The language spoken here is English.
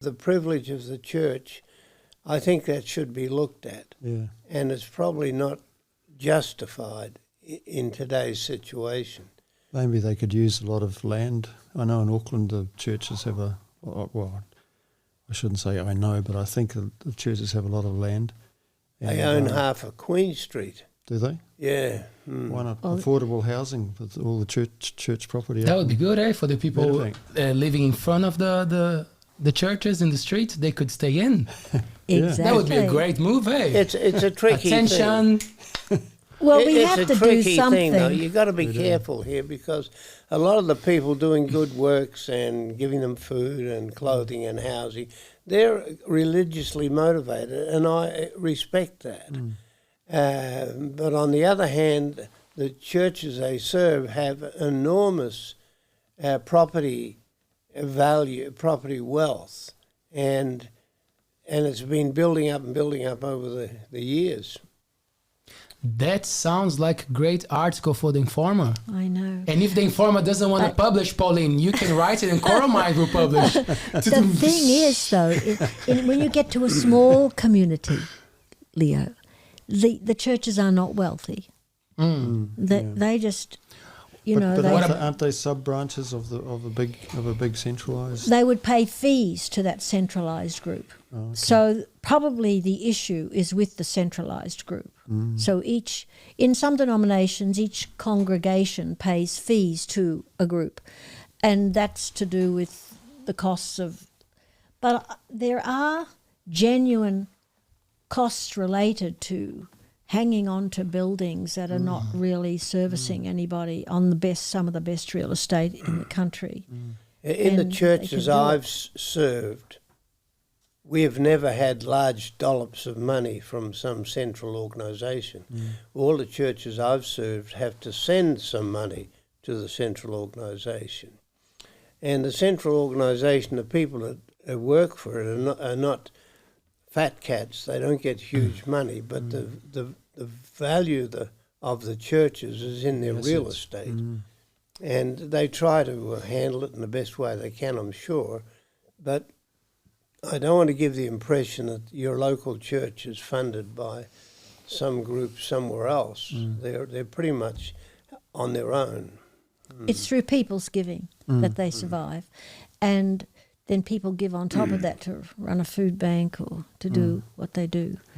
The privilege of the church, I think that should be looked at. Yeah. And it's probably not justified in today's situation. Maybe they could use a lot of land. I know in Auckland the churches have well, I shouldn't say I know, but I think the churches have a lot of land. They own half of Queen Street. Do they? Yeah. Why not affordable housing with all the church property? That would be good, for the people living in front of the churches in the street. They could stay in. Exactly. That would be a great move, It's a tricky Attention. thing. Well, we have to do something. It's a tricky thing, though. You've got to be careful here, because a lot of the people doing good works and giving them food and clothing and housing, they're religiously motivated, and I respect that. But on the other hand, the churches they serve have enormous property value, property wealth, and it's been building up over the years. That sounds like a great article for the Informer. I know. And if the Informer doesn't want to publish, Pauline, you can write it and Courier Mail will publish. The thing is, though, when you get to a small community, Leo, the churches are not wealthy. They just, aren't they sub branches of a big centralised? They would pay fees to that centralised group. Oh, okay. So probably the issue is with the centralised group. So in some denominations, each congregation pays fees to a group, and that's to do with the costs of. But there are genuine costs related to hanging on to buildings that are not really servicing anybody on some of the best real estate in the country. In the churches I've served, we have never had large dollops of money from some central organisation. All the churches I've served have to send some money to the central organisation. And the central organisation, the people that work for it are not fat cats. They don't get huge money, but the value of the churches is in their real estate. And they try to handle it in the best way they can, I'm sure. But I don't want to give the impression that your local church is funded by some group somewhere else. They're pretty much on their own. It's through people's giving that they survive. And then people give on top of that to run a food bank or to do what they do.